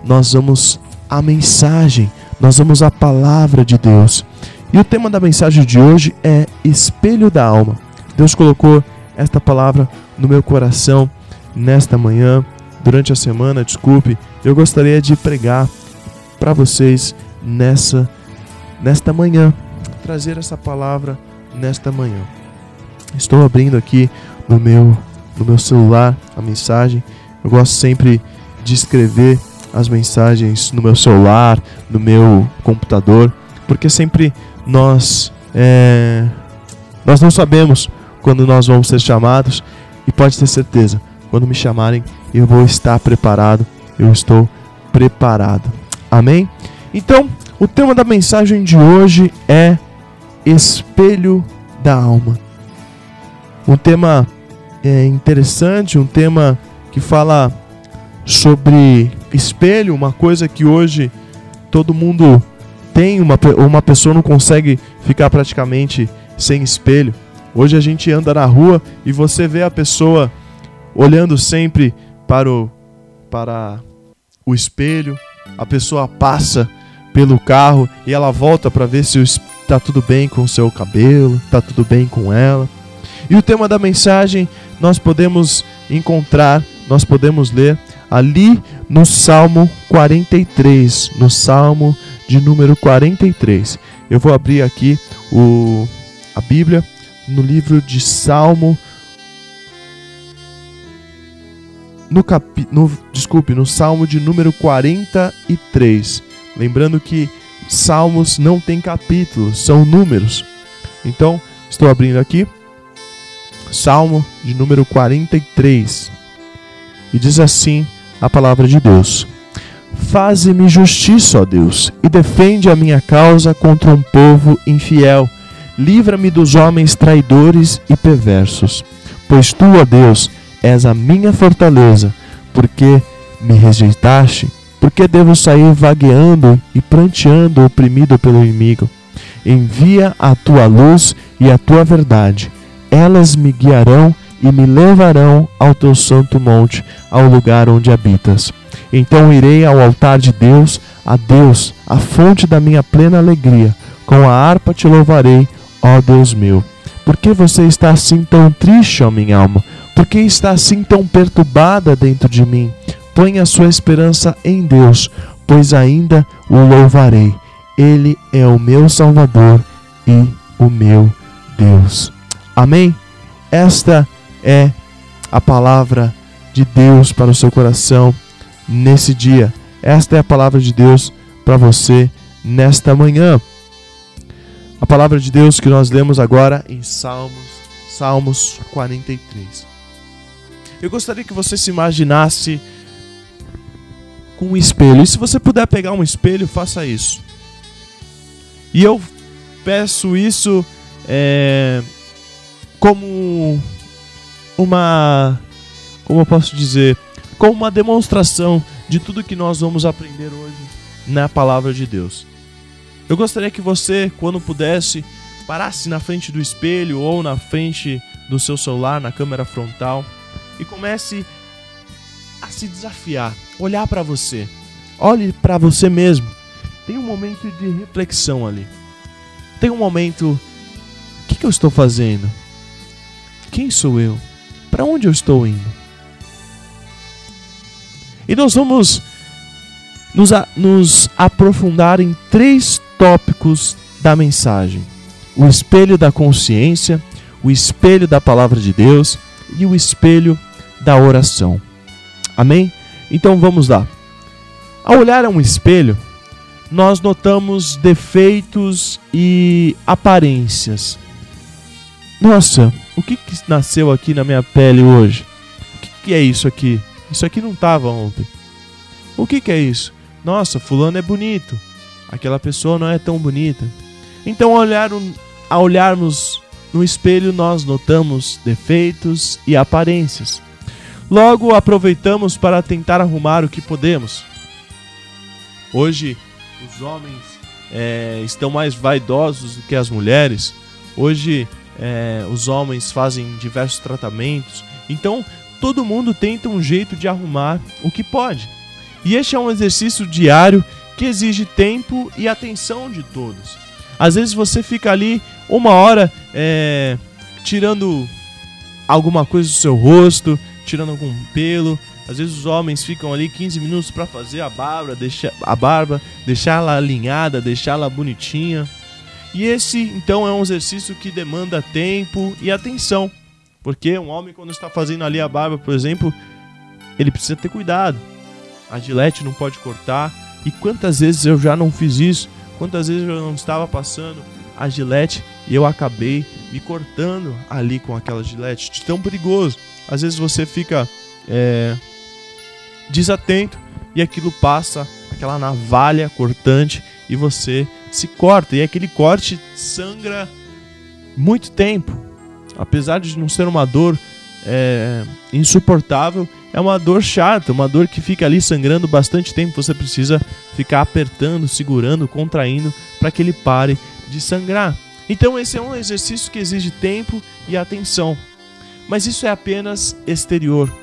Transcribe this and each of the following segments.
nós vamos à mensagem, nós vamos à palavra de Deus. E o tema da mensagem de hoje é espelho da alma. Deus colocou esta palavra no meu coração nesta manhã, durante a semana, desculpe. Eu gostaria de pregar para vocês nesta manhã, trazer essa palavra nesta manhã. Estou abrindo aqui no meu celular a mensagem. Eu gosto sempre de escrever as mensagens no meu celular, no meu computador, porque sempre nós não sabemos quando nós vamos ser chamados, e pode ter certeza, quando me chamarem, eu vou estar preparado, eu estou preparado. Amém? Então, o tema da mensagem de hoje é espelho da alma. Um tema interessante, um tema que fala sobre espelho, uma coisa que hoje todo mundo tem, uma pessoa não consegue ficar praticamente sem espelho. Hoje a gente anda na rua e você vê a pessoa olhando sempre para o espelho, a pessoa passa pelo carro e ela volta para ver se está tudo bem com o seu cabelo, está tudo bem com ela. E o tema da mensagem nós podemos encontrar, nós podemos ler ali no Salmo 43, no Salmo de número 43. Eu vou abrir aqui a Bíblia no livro de Salmo, no Salmo de número 43. Lembrando que Salmos não tem capítulos, são números. Então, estou abrindo aqui Salmo de número 43. E diz assim a palavra de Deus: Faze-me justiça, ó Deus, e defende a minha causa contra um povo infiel. Livra-me dos homens traidores e perversos. Pois tu, ó Deus, és a minha fortaleza. Porque me rejeitaste? Porque devo sair vagueando e pranteando, oprimido pelo inimigo? Envia a tua luz e a tua verdade. Elas me guiarão e me levarão ao teu santo monte, ao lugar onde habitas. Então irei ao altar de Deus, a fonte da minha plena alegria. Com a harpa te louvarei, ó Deus meu. Por que você está assim tão triste, ó minha alma? Por que está assim tão perturbada dentro de mim? Põe a sua esperança em Deus, pois ainda o louvarei. Ele é o meu Salvador e o meu Deus. Amém? Esta é a palavra de Deus para o seu coração nesse dia. Esta é a palavra de Deus para você nesta manhã. A palavra de Deus que nós lemos agora em Salmos 43. Eu gostaria que você se imaginasse com um espelho. E se você puder pegar um espelho, faça isso. E eu peço isso como eu posso dizer, como uma demonstração de tudo que nós vamos aprender hoje na palavra de Deus. Eu gostaria que você, quando pudesse, parasse na frente do espelho ou na frente do seu celular, na câmera frontal, e comece a se desafiar, olhar para você. Olhe para você mesmo. Tem um momento de reflexão ali. Tem um momento, o que eu estou fazendo? Quem sou eu? Para onde eu estou indo? E nós vamos nos aprofundar em 3 tópicos da mensagem: o espelho da consciência, o espelho da palavra de Deus e o espelho da oração. Amém? Então vamos lá. Ao olhar a um espelho, nós notamos defeitos e aparências. Nossa, o que nasceu aqui na minha pele hoje? O que é isso aqui? Isso aqui não estava ontem. O que é isso? Nossa, fulano é bonito. Aquela pessoa não é tão bonita. Então, ao olharmos no espelho, nós notamos defeitos e aparências. Logo, aproveitamos para tentar arrumar o que podemos. Hoje, os homens estão mais vaidosos do que as mulheres. Hoje, os homens fazem diversos tratamentos. Então, todo mundo tenta um jeito de arrumar o que pode. E este é um exercício diário que exige tempo e atenção de todos. Às vezes você fica ali 1 hora tirando alguma coisa do seu rosto, tirando algum pelo. Às vezes os homens ficam ali 15 minutos para fazer a barba, deixá-la alinhada, deixá-la bonitinha. E esse então é um exercício que demanda tempo e atenção. Porque um homem, quando está fazendo ali a barba, por exemplo, ele precisa ter cuidado. A gilete não pode cortar. E quantas vezes eu já não fiz isso? Quantas vezes eu não estava passando a gilete e eu acabei me cortando ali com aquela gilete, de tão perigoso. Às vezes você fica desatento e aquilo passa, aquela navalha cortante, e você se corta. E aquele corte sangra muito tempo. Apesar de não ser uma dor insuportável, é uma dor chata, uma dor que fica ali sangrando bastante tempo. Você precisa ficar apertando, segurando, contraindo para que ele pare de sangrar. Então esse é um exercício que exige tempo e atenção. Mas isso é apenas exterior.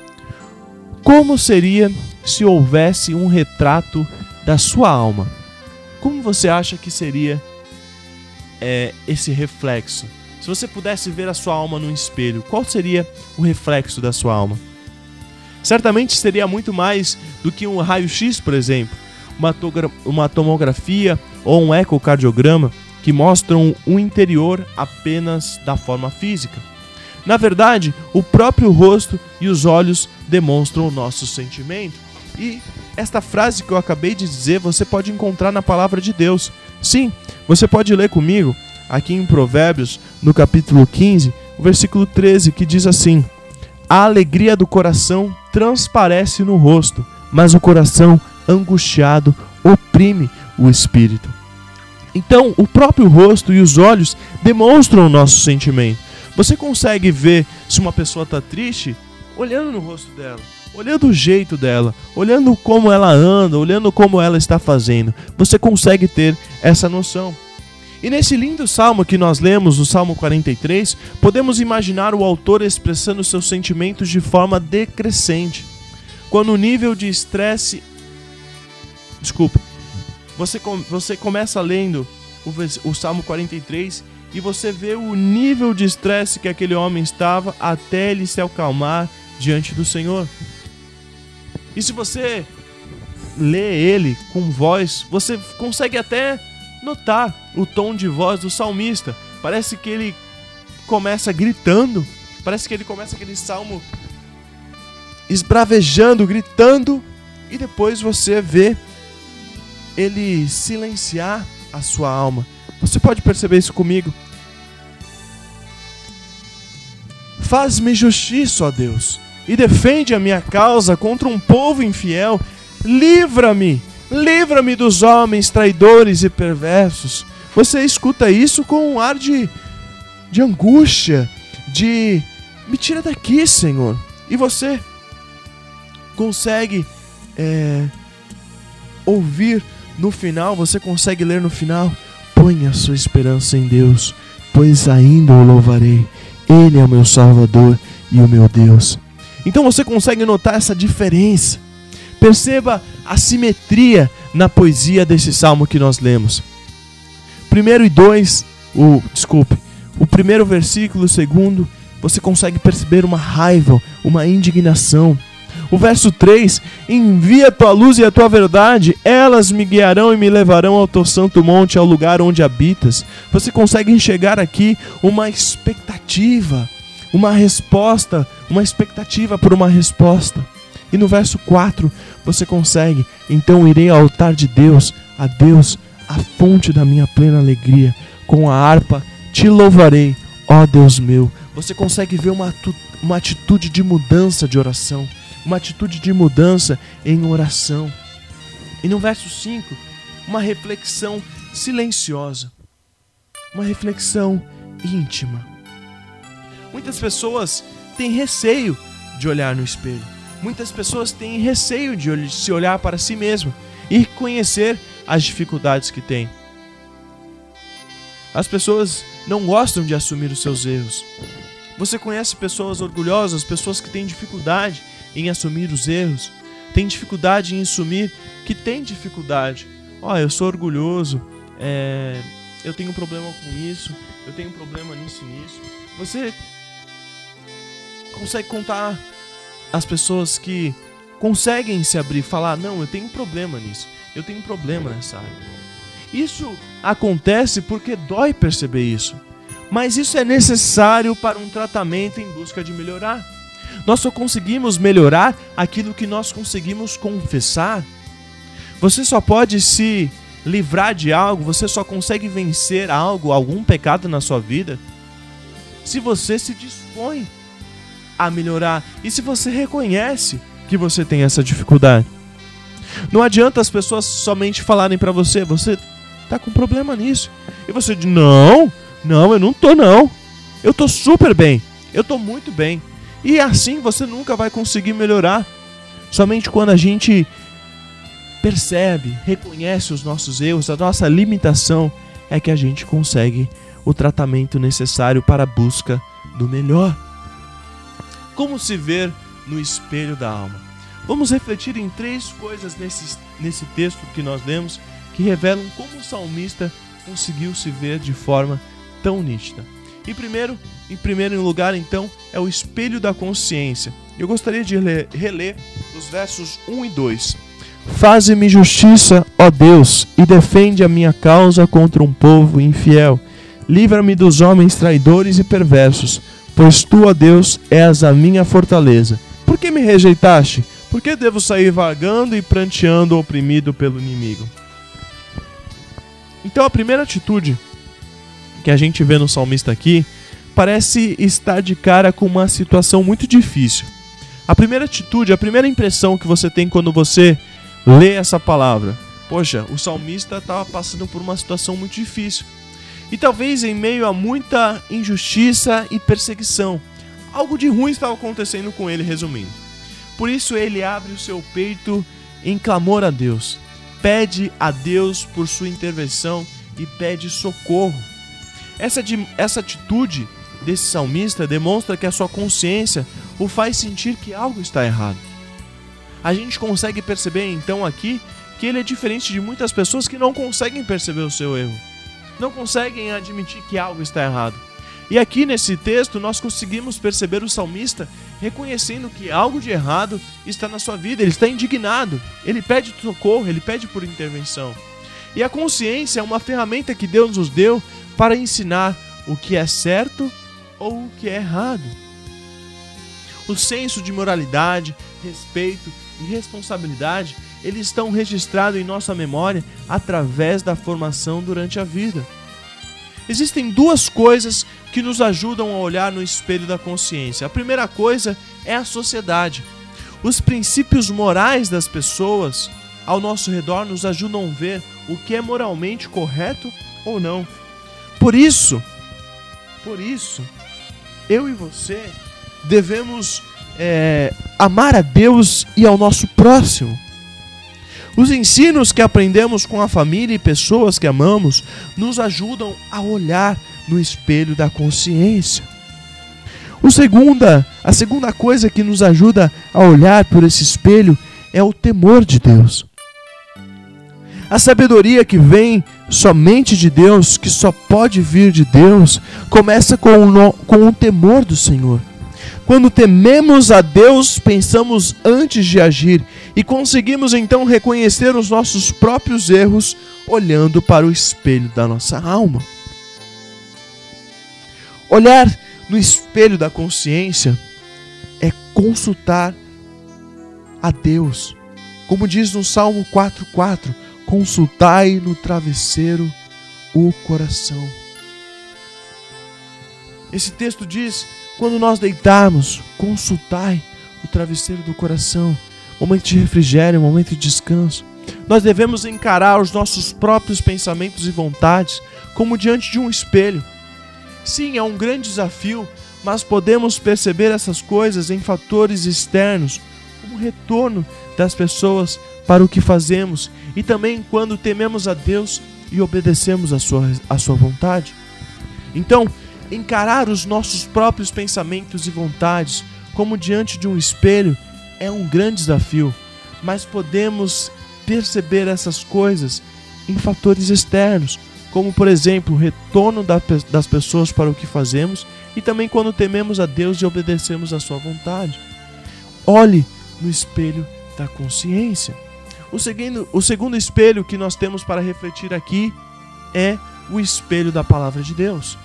Como seria se houvesse um retrato da sua alma? Como você acha que seria esse reflexo? Se você pudesse ver a sua alma no espelho, qual seria o reflexo da sua alma? Certamente seria muito mais do que um raio-x, por exemplo, uma tomografia ou um ecocardiograma que mostram o interior apenas da forma física. Na verdade, o próprio rosto e os olhos demonstram o nosso sentimento. E esta frase que eu acabei de dizer, você pode encontrar na palavra de Deus. Sim, você pode ler comigo aqui em Provérbios, no capítulo 15, o versículo 13, que diz assim: a alegria do coração transparece no rosto, mas o coração angustiado oprime o espírito. Então, o próprio rosto e os olhos demonstram o nosso sentimento. Você consegue ver se uma pessoa está triste olhando no rosto dela, olhando o jeito dela, olhando como ela anda, olhando como ela está fazendo. Você consegue ter essa noção. E nesse lindo salmo que nós lemos, o Salmo 43, podemos imaginar o autor expressando seus sentimentos de forma decrescente. Quando o nível de estresse... Você começa lendo o Salmo 43 e você vê o nível de estresse que aquele homem estava até ele se acalmar diante do Senhor. E se você lê ele com voz, você consegue até notar o tom de voz do salmista. Parece que ele começa gritando, parece que ele começa aquele salmo esbravejando, gritando, e depois você vê ele silenciar a sua alma. Você pode perceber isso comigo? Faz-me justiça, ó Deus, e defende a minha causa contra um povo infiel. Livra-me dos homens traidores e perversos. Você escuta isso com um ar de angústia, de me tira daqui, Senhor. E você consegue ouvir no final, você consegue ler no final: põe a sua esperança em Deus, pois ainda o louvarei. Ele é o meu Salvador e o meu Deus. Então você consegue notar essa diferença. Perceba a simetria na poesia desse salmo que nós lemos. O primeiro versículo, o segundo, você consegue perceber uma raiva, uma indignação. O verso 3: envia a tua luz e a tua verdade, elas me guiarão e me levarão ao teu santo monte, ao lugar onde habitas. Você consegue enxergar aqui uma expectativa, uma resposta, uma expectativa por uma resposta. E no verso 4, você consegue: então irei ao altar de Deus, a Deus, a fonte da minha plena alegria. Com a harpa te louvarei, ó Deus meu. Você consegue ver uma atitude de mudança de oração, uma atitude de mudança em oração. E no verso 5, uma reflexão silenciosa, uma reflexão íntima. Muitas pessoas têm receio de olhar no espelho. Muitas pessoas têm receio de se olhar para si mesmo e conhecer as dificuldades que têm. As pessoas não gostam de assumir os seus erros. Você conhece pessoas orgulhosas, pessoas que têm dificuldade em assumir os erros, tem dificuldade em assumir que tem dificuldade. Eu sou orgulhoso, eu tenho problema com isso, eu tenho problema nisso e nisso. Você consegue contar as pessoas que conseguem se abrir e falar, não, eu tenho problema nisso, eu tenho problema nessa área. Isso acontece porque dói perceber isso, mas isso é necessário para um tratamento em busca de melhorar. Nós só conseguimos melhorar aquilo que nós conseguimos confessar. Você só pode se livrar de algo, você só consegue vencer algo, algum pecado na sua vida, se você se dispõe a melhorar e se você reconhece que você tem essa dificuldade. Não adianta as pessoas somente falarem para você, você tá com problema nisso. E você diz, não, eu não tô não. Eu tô super bem, eu tô muito bem. E assim você nunca vai conseguir melhorar. Somente quando a gente percebe, reconhece os nossos erros, a nossa limitação, é que a gente consegue o tratamento necessário para a busca do melhor. Como se ver no espelho da alma? Vamos refletir em 3 coisas nesse texto que nós lemos, que revelam como o salmista conseguiu se ver de forma tão nítida. Em primeiro lugar, então, é o espelho da consciência. Eu gostaria de reler os versos 1 e 2. Faze-me justiça, ó Deus, e defende a minha causa contra um povo infiel. Livra-me dos homens traidores e perversos, pois tu, ó Deus, és a minha fortaleza. Por que me rejeitaste? Por que devo sair vagando e pranteando, oprimido pelo inimigo? Então a primeira atitude que a gente vê no salmista aqui parece estar de cara com uma situação muito difícil. A primeira atitude, a primeira impressão que você tem quando você lê essa palavra, poxa, o salmista estava passando por uma situação muito difícil. E talvez em meio a muita injustiça e perseguição, algo de ruim estava acontecendo com ele, resumindo. Por isso ele abre o seu peito em clamor a Deus, pede a Deus por sua intervenção e pede socorro. Essa atitude desse salmista demonstra que a sua consciência o faz sentir que algo está errado. A gente consegue perceber então aqui que ele é diferente de muitas pessoas que não conseguem perceber o seu erro, não conseguem admitir que algo está errado. E aqui nesse texto nós conseguimos perceber o salmista reconhecendo que algo de errado está na sua vida. Ele está indignado, ele pede socorro, ele pede por intervenção. E a consciência é uma ferramenta que Deus nos deu para ensinar o que é certo ou o que é errado. O senso de moralidade, respeito e responsabilidade, eles estão registrados em nossa memória através da formação durante a vida. Existem 2 coisas que nos ajudam a olhar no espelho da consciência. A primeira coisa é a sociedade. Os princípios morais das pessoas ao nosso redor nos ajudam a ver o que é moralmente correto ou não. Por isso, eu e você devemos amar a Deus e ao nosso próximo. Os ensinos que aprendemos com a família e pessoas que amamos nos ajudam a olhar no espelho da consciência. A segunda coisa que nos ajuda a olhar por esse espelho é o temor de Deus. A sabedoria que vem somente de Deus, que só pode vir de Deus, começa com o temor do Senhor. Quando tememos a Deus, pensamos antes de agir e conseguimos então reconhecer os nossos próprios erros olhando para o espelho da nossa alma. Olhar no espelho da consciência é consultar a Deus. Como diz no Salmo 4:4, consultai no travesseiro o coração. Esse texto diz: quando nós deitarmos, consultai o travesseiro do coração. Momento de refrigério, momento de descanso. Nós devemos encarar os nossos próprios pensamentos e vontades como diante de um espelho. Sim, é um grande desafio, mas podemos perceber essas coisas em fatores externos, como o retorno das pessoas para o que fazemos e também quando tememos a Deus e obedecemos a sua vontade. Então, encarar os nossos próprios pensamentos e vontades como diante de um espelho é um grande desafio, mas podemos perceber essas coisas em fatores externos, como por exemplo o retorno das pessoas para o que fazemos e também quando tememos a Deus e obedecemos a sua vontade. Olhe no espelho da consciência. O segundo espelho que nós temos para refletir aqui é o espelho da palavra de Deus.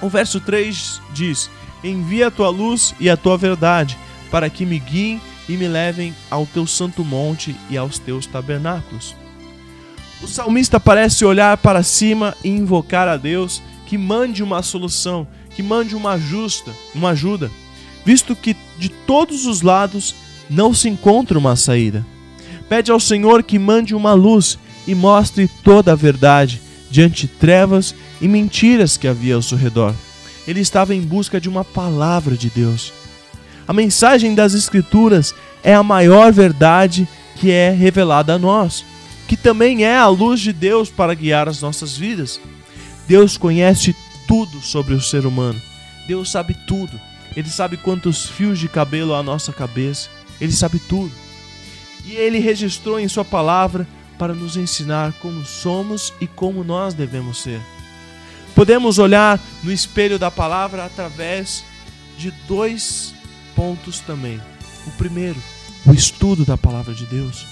O verso 3 diz: envia a tua luz e a tua verdade, para que me guiem e me levem ao teu santo monte e aos teus tabernáculos. O salmista parece olhar para cima e invocar a Deus que mande uma solução, que mande uma ajuda, visto que de todos os lados não se encontra uma saída. Pede ao Senhor que mande uma luz e mostre toda a verdade diante de trevas e mentiras que havia ao seu redor. Ele estava em busca de uma palavra de Deus. A mensagem das Escrituras é a maior verdade que é revelada a nós, que também é a luz de Deus para guiar as nossas vidas. Deus conhece tudo sobre o ser humano. Deus sabe tudo. Ele sabe quantos fios de cabelo há a nossa cabeça. Ele sabe tudo. E Ele registrou em sua palavra para nos ensinar como somos e como nós devemos ser. Podemos olhar no espelho da palavra através de 2 pontos também. O primeiro, o estudo da palavra de Deus.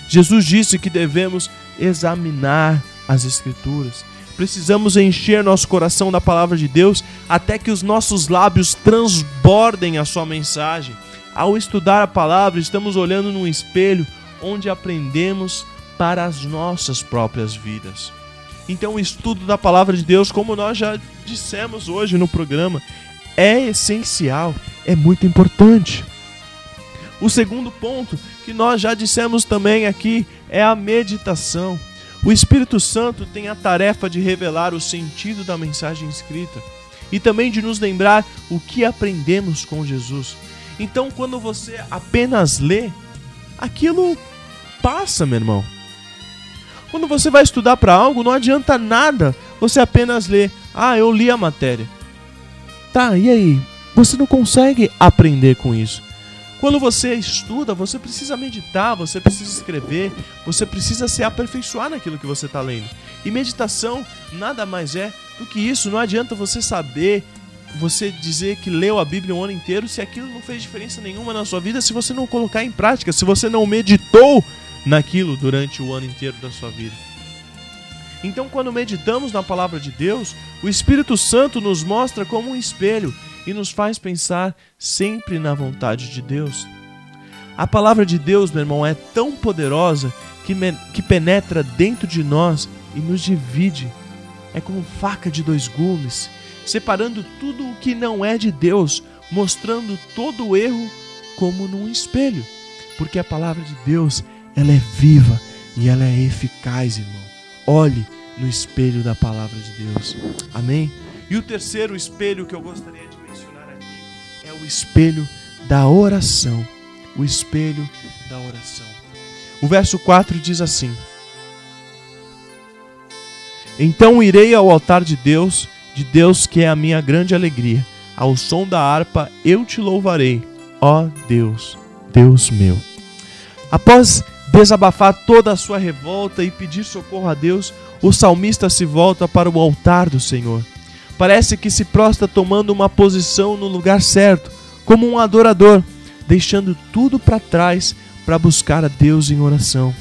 Jesus disse que devemos examinar as Escrituras. Precisamos encher nosso coração da palavra de Deus até que os nossos lábios transbordem a sua mensagem. Ao estudar a palavra, estamos olhando num espelho onde aprendemos para as nossas próprias vidas. Então o estudo da palavra de Deus, como nós já dissemos hoje no programa, é essencial, é muito importante. O segundo ponto, que nós já dissemos também aqui, é a meditação. O Espírito Santo tem a tarefa de revelar o sentido da mensagem escrita e também de nos lembrar o que aprendemos com Jesus. Então, quando você apenas lê, aquilo passa, meu irmão. Quando você vai estudar para algo, não adianta nada você apenas ler. Ah, eu li a matéria. Tá, e aí? Você não consegue aprender com isso. Quando você estuda, você precisa meditar, você precisa escrever, você precisa se aperfeiçoar naquilo que você está lendo. E meditação nada mais é do que isso. Não adianta você saber, você dizer que leu a Bíblia um ano inteiro, se aquilo não fez diferença nenhuma na sua vida, se você não colocar em prática, se você não meditou naquilo durante o ano inteiro da sua vida. Então, quando meditamos na palavra de Deus, o Espírito Santo nos mostra como um espelho e nos faz pensar sempre na vontade de Deus. A palavra de Deus, meu irmão, é tão poderosa que penetra dentro de nós e nos divide. É como faca de 2 gumes, separando tudo o que não é de Deus, mostrando todo o erro como num espelho. Porque a palavra de Deus, ela é viva e ela é eficaz, irmão. Olhe no espelho da palavra de Deus. Amém? E o terceiro espelho que eu gostaria de mencionar aqui é o espelho da oração. O espelho da oração. O verso 4 diz assim: então irei ao altar de Deus que é a minha grande alegria. Ao som da harpa eu te louvarei, ó Deus, Deus meu. Após desabafar toda a sua revolta e pedir socorro a Deus, o salmista se volta para o altar do Senhor. Parece que se prostra tomando uma posição no lugar certo, como um adorador, deixando tudo para trás para buscar a Deus em oração.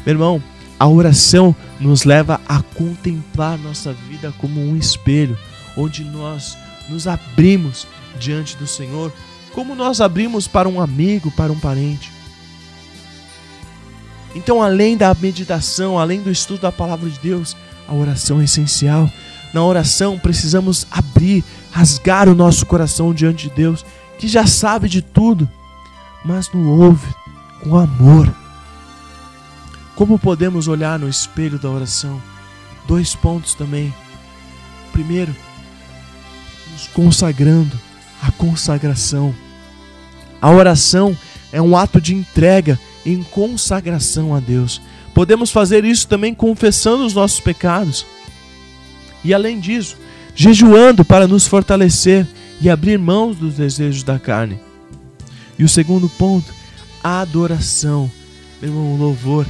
Meu irmão, a oração nos leva a contemplar nossa vida como um espelho, onde nós nos abrimos diante do Senhor, como nós abrimos para um amigo, para um parente. Então, além da meditação, além do estudo da palavra de Deus, a oração é essencial. Na oração, precisamos abrir, rasgar o nosso coração diante de Deus, que já sabe de tudo, mas nos ouve com amor. Como podemos olhar no espelho da oração? 2 pontos também. Primeiro, nos consagrando, a consagração. A oração é um ato de entrega em consagração a Deus. Podemos fazer isso também confessando os nossos pecados. E além disso, jejuando para nos fortalecer e abrir mãos dos desejos da carne. E o segundo ponto, a adoração Meu irmão, o louvor,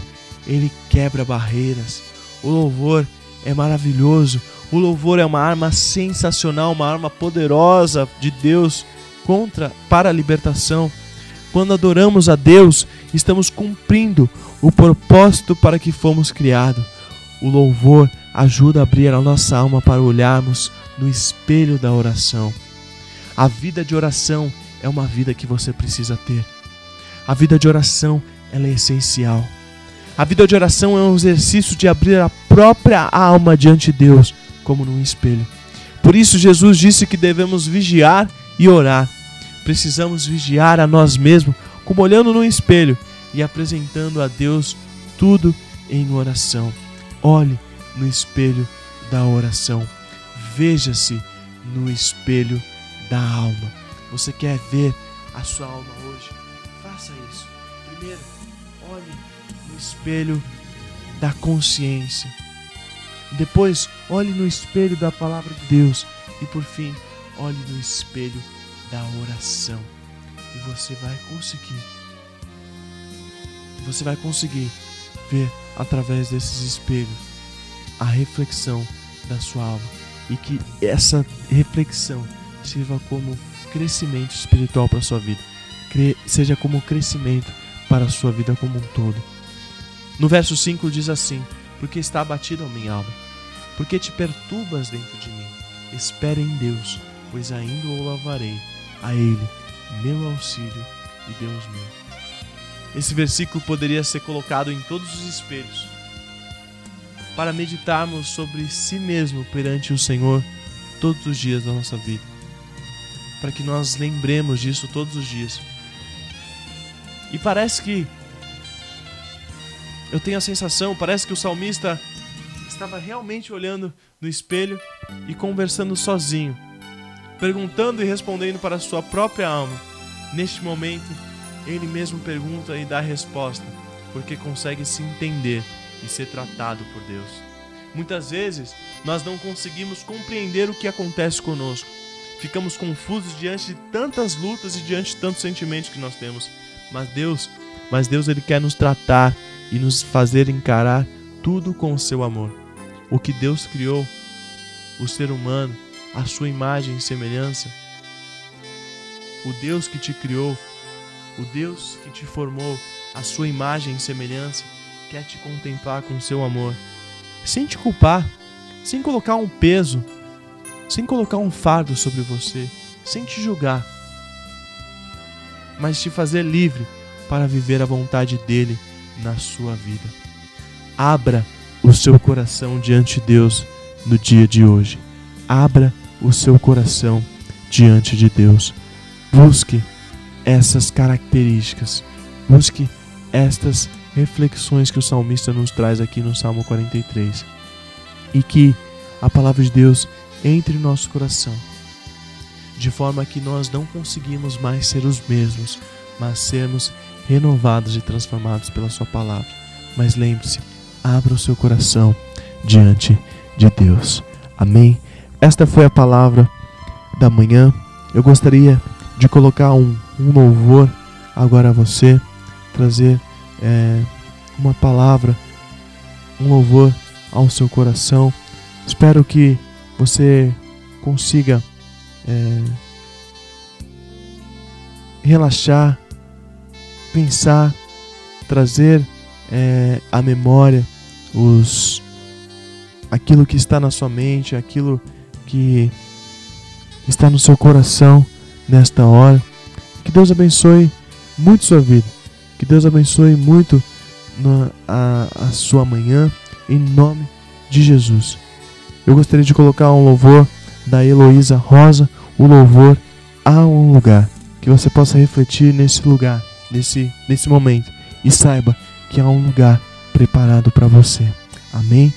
ele quebra barreiras. O louvor é maravilhoso. O louvor é uma arma sensacional, uma arma poderosa de Deus para a libertação. Quando adoramos a Deus, estamos cumprindo o propósito para que fomos criados. O louvor ajuda a abrir a nossa alma para olharmos no espelho da oração. A vida de oração é uma vida que você precisa ter. A vida de oração, ela é essencial. A vida de oração é um exercício de abrir a própria alma diante de Deus, como num espelho. Por isso Jesus disse que devemos vigiar e orar. Precisamos vigiar a nós mesmos, como olhando no espelho e apresentando a Deus tudo em oração. Olhe no espelho da oração. Veja-se no espelho da alma. Você quer ver a sua alma hoje? Faça isso. Primeiro, olhe no espelho da consciência. Depois, olhe no espelho da palavra de Deus. E por fim, olhe no espelho da oração. E você vai conseguir ver através desses espelhos a reflexão da sua alma. E que essa reflexão sirva como crescimento espiritual para a sua vida. Seja como crescimento para a sua vida como um todo. No verso 5 diz assim: porque está abatida a minha alma, porque te perturbas dentro de mim. Espere em Deus, pois ainda o louvarei, a Ele, meu auxílio e Deus meu. Esse versículo poderia ser colocado em todos os espelhos, para meditarmos sobre si mesmo perante o Senhor todos os dias da nossa vida, para que nós lembremos disso todos os dias. E parece que eu tenho a sensação, parece que o salmista estava realmente olhando no espelho e conversando sozinho, perguntando e respondendo para a sua própria alma. Neste momento, ele mesmo pergunta e dá a resposta, porque consegue se entender e ser tratado por Deus. Muitas vezes, nós não conseguimos compreender o que acontece conosco. Ficamos confusos diante de tantas lutas e diante de tantos sentimentos que nós temos. Mas Deus ele quer nos tratar e nos fazer encarar tudo com o seu amor. O que Deus criou, o ser humano, a sua imagem e semelhança, o Deus que te criou, o Deus que te formou, a sua imagem e semelhança, quer te contemplar com o seu amor, sem te culpar, sem colocar um peso, sem colocar um fardo sobre você, sem te julgar, mas te fazer livre para viver a vontade dele na sua vida. Abra o seu coração diante de Deus no dia de hoje. Abra o seu coração diante de Deus. Busque essas características. Busque estas reflexões que o salmista nos traz aqui no Salmo 43. E que a palavra de Deus entre em nosso coração, de forma que nós não conseguimos mais ser os mesmos, mas sermos renovados e transformados pela sua palavra. Mas lembre-se, abra o seu coração diante de Deus. Amém? Esta foi a palavra da manhã. Eu gostaria de colocar um louvor agora a você, trazer uma palavra, um louvor ao seu coração. Espero que você consiga relaxar, pensar, trazer à memória aquilo que está na sua mente, aquilo que está no seu coração nesta hora. Que Deus abençoe muito sua vida, que Deus abençoe muito a sua manhã, em nome de Jesus. Eu gostaria de colocar um louvor da Heloísa Rosa, o louvor Há um Lugar, que você possa refletir nesse lugar, nesse momento, e saiba que há um lugar preparado para você. Amém?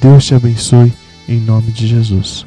Deus te abençoe em nome de Jesus.